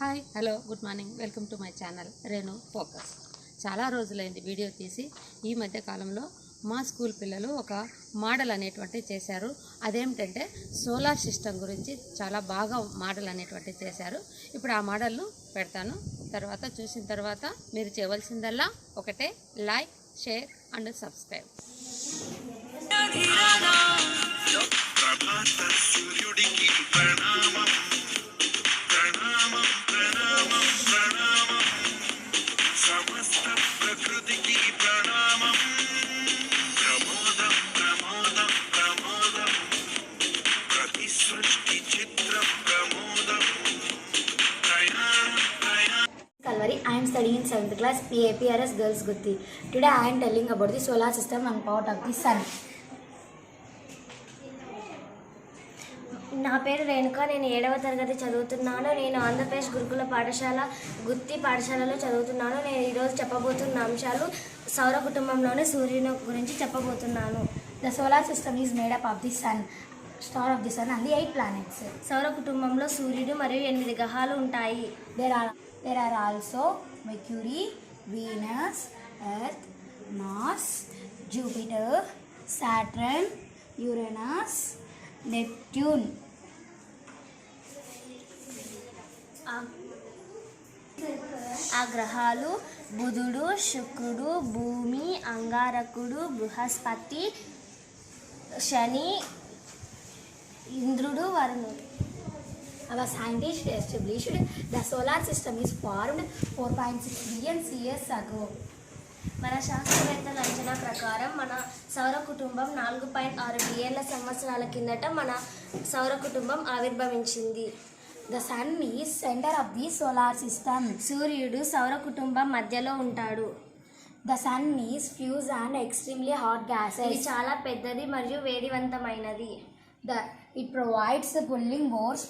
Hi hello good morning welcome to my channel Renu focus. చాలా రోజులైంది video తీసి. ఈ మధ్య కాలంలో మా స్కూల్ పిల్లలు ఒక మోడల్ అనేటువంటి చేశారు. అదేమిటంటే సోలార్ సిస్టమ్ గురించి చాలా బాగా మోడల్ అనేటువంటి చేశారు. ఇప్పుడు ఆ మోడల్ను పెడతాను. తర్వాత చూసిన తర్వాత మీరు చేయవలసిందల్లా ఒకటే like, share and subscribe. I am studying in 7th class APRS Girls Gutti. Today I am telling about the solar system and part of the sun. నా పేరు రేణుక. నేను 7వ తరగతి చదువుతున్నాను. నేను ఆంధ్రప్రదేశ్ గురుకుల పాఠశాల గుత్తి పాఠశాలలో చదువుతున్నాను. నేను ఈరోజు చెప్పబోతున్న అంశాలు సౌర కుటుంబంలోని సూర్యుని గురించి చెప్పబోతున్నాను. The solar system is made up of the sun, star of the sun and the 8 planets. సౌర కుటుంబంలో సూర్యుడు మరియు 8 గ్రహాలు ఉంటాయి. There are also Mercury, Venus, Earth, Mars, Jupiter, Saturn, Uranus, Neptune. ఆ గ్రహాలు బుధుడు, శుక్రుడు, భూమి, అంగారకుడు, బృహస్పతి, శని, ఇంద్రుడు, వరుణుడు. Our scientists established the solar system is formed 4.6 billion years ago. మన శాస్త్రవేత్తల అంచనా ప్రకారం మన సౌర కుటుంబం 4.6 బిలియన్ల సంవత్సరాల కిందట మన సౌర కుటుంబం ఆవిర్భవించింది. The sun is center of the solar system. సూర్యుడు సౌర కుటుంబం మధ్యలో ఉంటాడు. The sun is fused and extremely hot ఇది gases. చాలా పెద్దది మరియు వేడివంతమైనది. It provides pulling force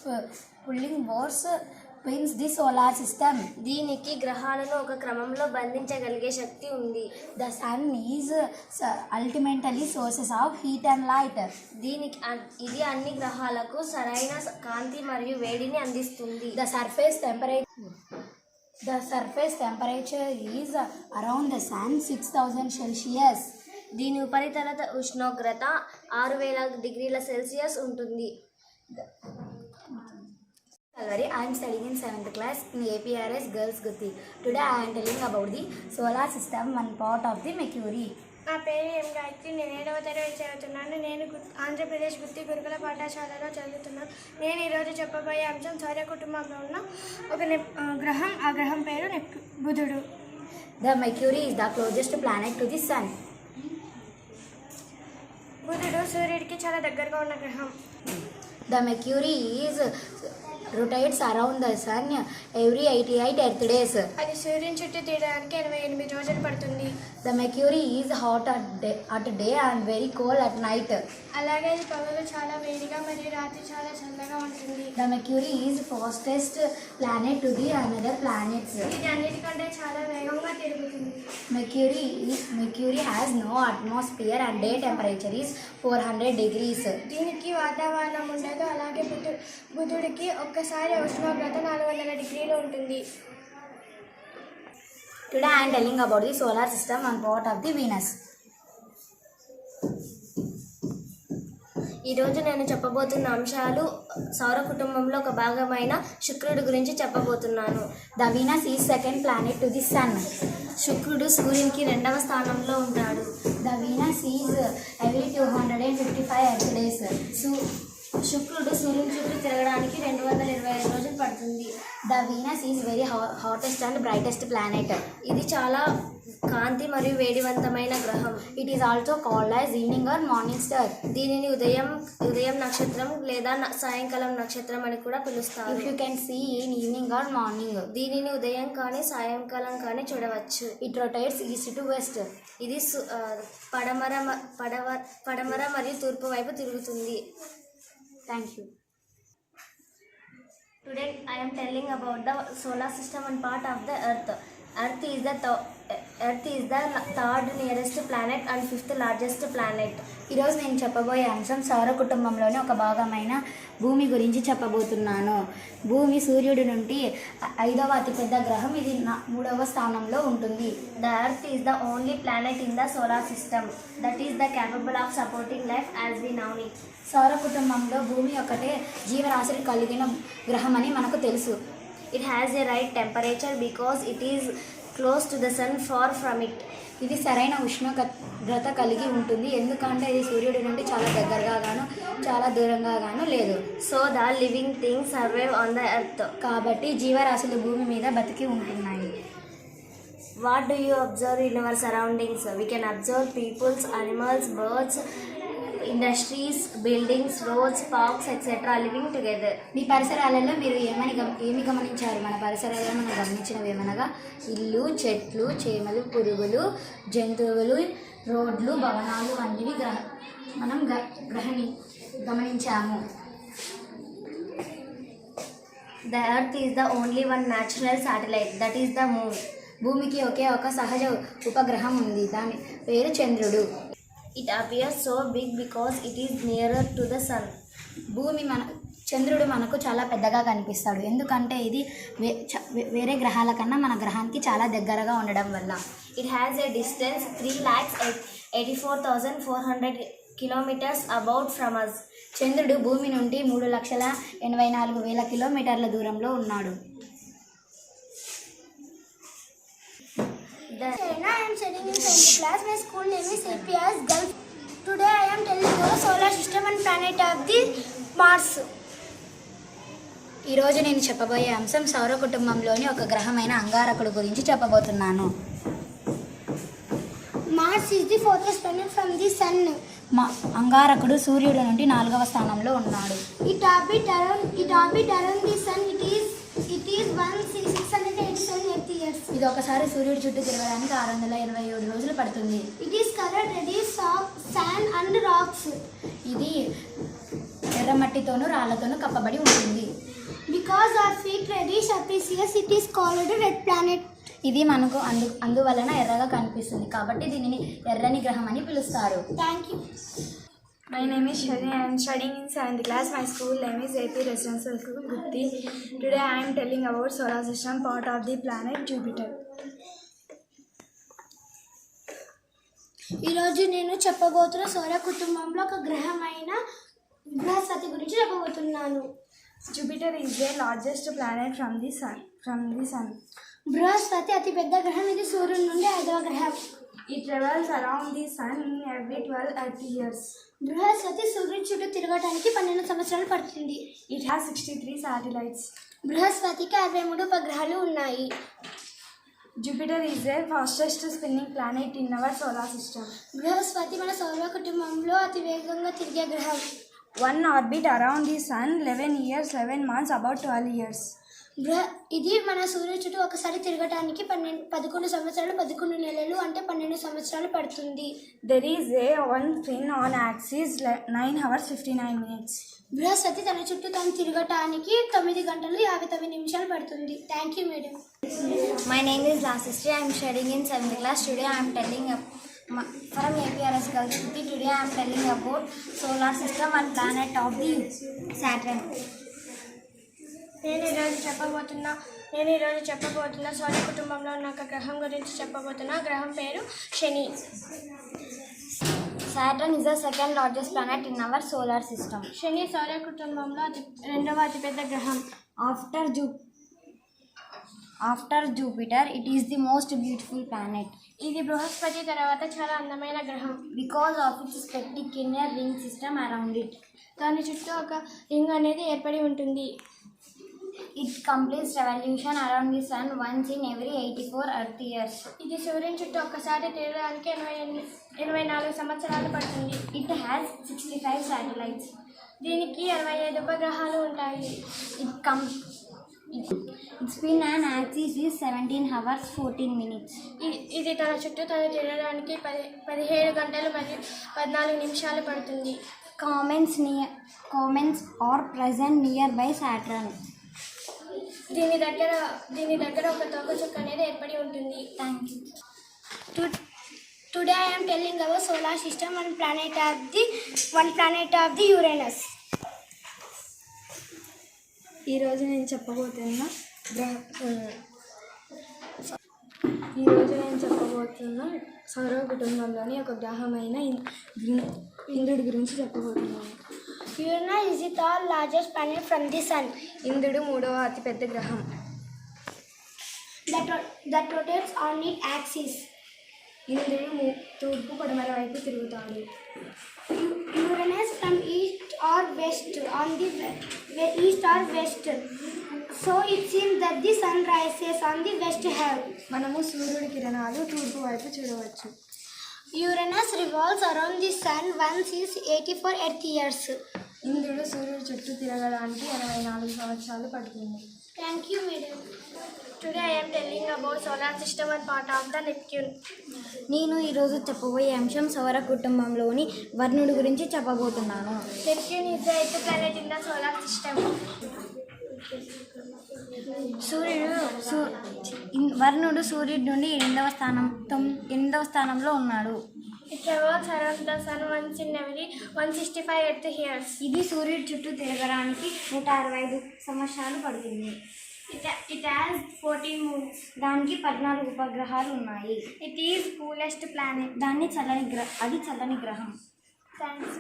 spins the solar system. దీనికి గ్రహాలను ఒక క్రమంలో బంధించగలిగే శక్తి ఉంది. The sun is ultimately sources of heat and light. ఇది అన్ని గ్రహాలకు సరైన కాంతి మరియు వేడిని అందిస్తుంది. The surface temperature is around the sun 6000 Celsius. దీని ఉపరితల ఉష్ణోగ్రత 6000 డిగ్రీల సెల్సియస్ ఉంటుంది. I am studying in 7th class in APRS Girls Gutti. Today I am telling about the solar system and part of the Mercury. నా పేరు ఎం గాయత్రి. నేను 7వ తరగతి చదువుతున్నాను. నేను ఆంధ్రప్రదేశ్ గుత్తి గురుకుల పాఠశాలలో చదువుతున్నాను. నేను ఈరోజు చెప్పబోయే అంశం సౌర కుటుంబంలో ఉన్న ఒక గ్రహం. ఆ గ్రహం పేరు బుధుడు. The Mercury is the closest planet to the sun. బుధుడు సూర్యుడికి చాలా దగ్గరగా ఉన్న గ్రహం. The Mercury rotates around the sun every 88 Earth days. అది సూర్యుని చుట్టూ తిరగడానికి 88 రోజులు పడుతుంది. The Mercury is hot at day and very cold at night. అలాగే ఇది పగలు చాలా వేడిగా మరియు రాత్రి చాలా చల్లగా ఉంటుంది. The Mercury is fastest planet to the another planets. ఇది అన్నిటికంటే చాలా వేగంగా తిరుగుతుంది. Mercury has no atmosphere and day temperature is 400 degrees. దీనికి వాతావరణం ఉండదు. అలాగే బుధుడికి ఒక్కసారి ఉష్ణోగ్రత 400 డిగ్రీలు ఉంటుంది. Today I am telling about the solar system and part of the Venus. ఈరోజు నేను చెప్పబోతున్న అంశాలు సౌర కుటుంబంలో ఒక భాగమైన శుక్రుడి గురించి చెప్పబోతున్నాను. The Venus is second planet to the sun. శుక్రుడు సూర్యునికి 2వ స్థానంలో ఉంటాడు. The Venus is every 255 Earth days. శుక్రుడు సూర్యుని చుట్టూ తిరగడానికి 225 రోజులు పడుతుంది. The Venus is very hottest and brightest planet. ఇది చాలా కాంతి మరియు వేడివంతమైన గ్రహం. It is also called as evening or morning star. దీనిని ఉదయం నక్షత్రం లేదా సాయంకాలం నక్షత్రం అని కూడా పిలుస్తారు. If you can see in evening or morning. దీనిని ఉదయం కానీ సాయంకాలం కానీ చూడవచ్చు. It rotates east to west. ఇది పడమర మరియు తూర్పు వైపు తిరుగుతుంది. Thank you. Today I am telling about the solar system and part of the earth. Earth is the earth is the third nearest planet and fifth largest planet. ఈరోజు నేను చెప్పబోయే అంశం సౌర కుటుంబంలోని ఒక భాగమైన భూమి గురించి చెప్పబోతున్నాను. భూమి సూర్యుడి నుండి 5వ అతిపెద్ద గ్రహం. ఇది 3వ స్థానంలో ఉంటుంది. The earth is the only planet in the solar system that is the capable of supporting life as we now it. సౌర కుటుంబంలో భూమి ఒకటే జీవరాశులు కలిగిన గ్రహం అని మనకు తెలుసు. It has a right temperature because it is close to the sun far from it. ఇది సరైన ఉష్ణోగ్రత కలిగి ఉంటుంది, ఎందుకంటే ఇది సూర్యుడి నుండి చాలా దగ్గరగా గాను చాలా దూరంగా గాను లేదు. So the living things survive on the earth. కాబట్టి జీవరాశులు భూమి మీద బతికి ఉంటున్నాయి. What do you observe in our surroundings? We can observe peoples, animals, birds, industries, buildings, roads, parks etcetera living together. మీ పరిసరాలలో మీరు ఏమి గమనించారు? మన పరిసరాలలో మనం గమనించినవి ఏమనగా ఇల్లు, చెట్లు, చేమలు, పురుగులు, జంతువులు, రోడ్లు, భవనాలు వంటివి మనం గమనించాము. The earth is the only one natural satellite that is the moon. భూమికి ఒకే ఒక సహజ ఉపగ్రహం ఉంది, దాని పేరు చంద్రుడు. It appears so big because it is nearer to the sun. చంద్రుడు మనకు చాలా పెద్దగా కనిపిస్తాడు, ఎందుకంటే ఇది వేరే గ్రహాల కన్నా మన గ్రహానికి చాలా దగ్గరగా ఉండడం వల్ల. It has a distance 3,84,400 kilometers about from us. చంద్రుడు భూమి నుండి 3,84,000 కిలోమీటర్ల దూరంలో ఉన్నాడు. I am studying in 7th class. My school name is APRS Girls. Today I am telling you the solar system and planet of the Mars. ఈరోజు నేను చెప్పబోయే అంశం సౌర కుటుంబంలోని ఒక గ్రహమైన అంగారకుడు గురించి చెప్పబోతున్నాను. Mars is the farthest planet from the sun. అంగారకుడు సూర్యుడి నుండి 4వ స్థానంలో ఉన్నాడు. It orbit around the sun. It is 1,687 Earth years. ఇది ఒకసారి సూర్యుడి చుట్టూ తిరగడానికి 687 రోజులు పడుతుంది. It is covered with sand and rocks. ఇది ఎర్రమట్టితోనూ రాళ్లతోనూ కప్పబడి ఉంటుంది. Because of its reddish appearance, it is called red planet. ఇది మనకు అందువలన ఎర్రగా కనిపిస్తుంది, కాబట్టి దీనిని ఎర్రని గ్రహం అని పిలుస్తారు. Thank you. My name is Shari. I am studying in 7th class. My school name is AP Residential School, Gutti. Today I am telling about solar system, part of the planet Jupiter. ఈరోజు నేను చెప్పబోతున్న సౌర కుటుంబంలో ఒక గ్రహమైన బృహస్పతి గురించి చెప్పబోతున్నాను. Jupiter is the largest planet from the sun. Brihaspati అతిపెద్ద గ్రహం. ఇది సూర్యుడి నుండి 5వ గ్రహం. It travels around the sun in every 12 Earth years. Brihaspati సూర్యుడి చుట్టూ తిరగడానికి 12 సంవత్సరాలు పడుతుంది. It has 63 satellites. బృహస్పతికి 63 ఉపగ్రహాలు ఉన్నాయి. Jupiter is the fastest spinning planet in our solar system. Brihaspati మన సౌర కుటుంబంలో అతి వేగంగా తిరిగే గ్రహం. One orbit around the sun 11 years 11 months about 12 years. ఇది మన సూర్యుడి చుట్టూ ఒకసారి తిరగటానికి 11 సంవత్సరాలు 11 నెలలు అంటే 12 సంవత్సరాలు పడుతుంది. There is a one spin on axis 9 hours 59 minutes. Brihaspati తన చుట్టూ తను తిరగటానికి 9 గంటలు 59 నిమిషాలు పడుతుంది. Thank you madam. My name is Lasistri. I am studying in 7th class. Today I am telling from APRS Girls Gutti. Today I am telling about solar system and planet of the Saturn. నేను ఈరోజు చెప్పబోతున్న సౌర కుటుంబంలో ఉన్న ఒక గ్రహం గురించి చెప్పబోతున్నా. గ్రహం పేరు శని. Saturn is the second largest planet in our solar system. శని సౌర కుటుంబంలో 2వ అతిపెద్ద గ్రహం. After Jupiter, it is the most beautiful planet ఇది బృహస్పతి తర్వాత చాలా అందమైన గ్రహం. because of its spectacular ring system around it. దాని చుట్టూ ఒక రింగ్ అనేది ఏర్పడి ఉంటుంది. It completes revolution around the sun once in every 84 Earth years. ఇది సూర్యుని చుట్టూ ఒక్కసారి తిరగడానికి 84 సంవత్సరాలు పడుతుంది. It has 65 satellites. దీనికి 65 ఉపగ్రహాలు ఉంటాయి. Its spin and axis is 17 hours 14 minutes. ఇది తన చుట్టూ తను తిరగడానికి 17 గంటలు మరియు 14 నిమిషాలు పడుతుంది. Comets are present nearby Saturn. దీని దగ్గర ఒక తోక చుక్క అనేది ఏర్పడి ఉంటుంది. Thank you. Today I am telling about solar system, one planet of the Uranus. ఈరోజు నేను చెప్పబోతున్న సౌర కుటుంబంలోని ఒక గ్రహమైన ఇంద్రుడి గురించి చెప్పబోతున్నాను. Uranus is the third largest planet from the sun. ఇంద్రుడు 3వ అతిపెద్ద గ్రహం. that rotates on its axis. ఇంద్రుడు తూర్పు పడమర వైపు తిరుగుతాడు. Uranus from east or west east or west. So it seems that the sun rises on the west half. మనము సూర్యుడి కిరణాలు తూర్పు వైపు చూడవచ్చు. Uranus revolves around the sun once is 84 Earth years. ఇంద్రుడు సూర్యుడి చుట్టూ తిరగడానికి 84 సంవత్సరాలు పడుతుంది. Thank you, madam. Today I am telling about solar system and part of the Neptune. నేను ఈరోజు చెప్పబోయే అంశం సౌర కుటుంబంలోని వర్ణుడి గురించి చెప్పబోతున్నాను. Neptune is the eighth planet in the solar system. వర్ణుడు సూర్యుడి నుండి 8వ స్థానంలో ఉన్నాడు. It revolves around the sun once in every 165 Earth years. ఇది సూర్యుడి చుట్టూ తిరగడానికి 165 సంవత్సరాలు పడుతుంది. It has 14 moons. దానికి 14 ఉపగ్రహాలు ఉన్నాయి. It is coolest planet. అది చల్లని గ్రహం. Thanks.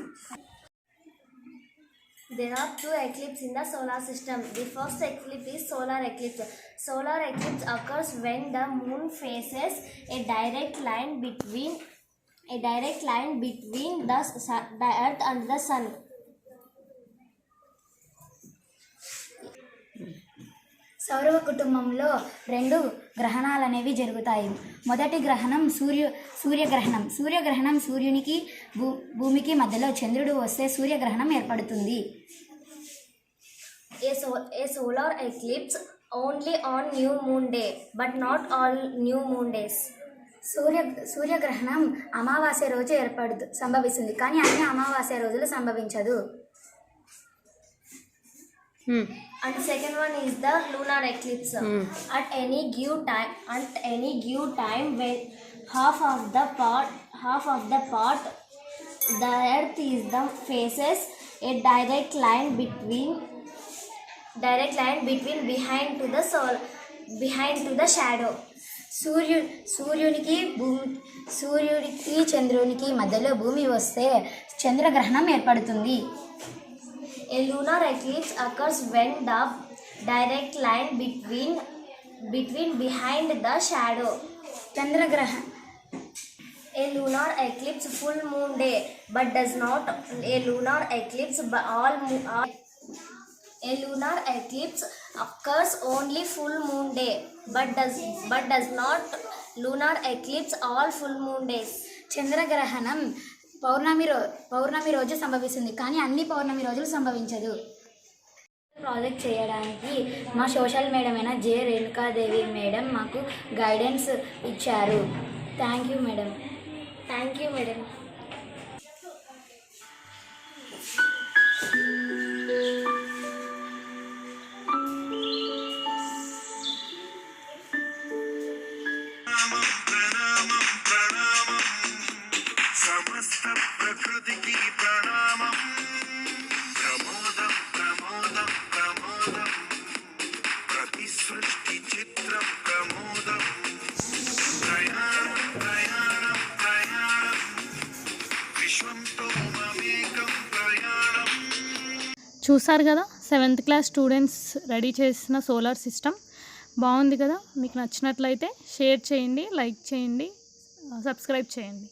There are two eclipses in the solar system. The first eclipse is solar eclipse. Solar eclipse occurs when the moon faces a direct line between the earth and the sun. సౌర కుటుంబంలో 2 గ్రహణాలు అనేవి జరుగుతాయి. మొదటి గ్రహణం సూర్యగ్రహణం. సూర్యగ్రహణం సూర్యునికి భూమికి మధ్యలో చంద్రుడు వస్తే సూర్యగ్రహణం ఏర్పడుతుంది. A solar eclipse only on new moon day, but not all new moon days. సూర్యగ్రహణం అమావాస్య రోజు సంభవిస్తుంది, కానీ అన్ని అమావాస్య రోజులు సంభవించదు. And the second one is the lunar eclipse. At any given time, when half of the part the earth is the faces a direct line between behind to the shadow. సూర్యునికి చంద్రునికి మధ్యలో భూమి వస్తే చంద్రగ్రహణం ఏర్పడుతుంది. A lunar eclipse occurs when the direct line between behind the shadow. A lunar eclipse full moon day, but does not. A lunar eclipse occurs only full moon day, but does not lunar eclipse all full moon days. చంద్రగ్రహణం పౌర్ణమి రోజు సంభవిస్తుంది, కానీ అన్ని పౌర్ణమి రోజులు సంభవించదు. Project చేయడానికి మా social madam అయిన J Renuka Devi madam మాకు గైడెన్స్ ఇచ్చారు. Thank you madam. Thank you, madam. సమస్త ప్రకృతికి ప్రణామం. ప్రమోదం ప్రమోదం ప్రమోదం ప్రతి సృష్టి చిత్ర ప్రమోదం. ప్రయాణం ప్రయాణం ప్రయాణం విశ్వంతో మమేకం ప్రయాణం. చూసారు కదా 7th క్లాస్ స్టూడెంట్స్ రెడీ చేసిన సోలార్ సిస్టమ్ బాగుంది కదా. మీకు నచ్చినట్లయితే షేర్ చేయండి, లైక్ చేయండి, సబ్స్క్రైబ్ చేయండి.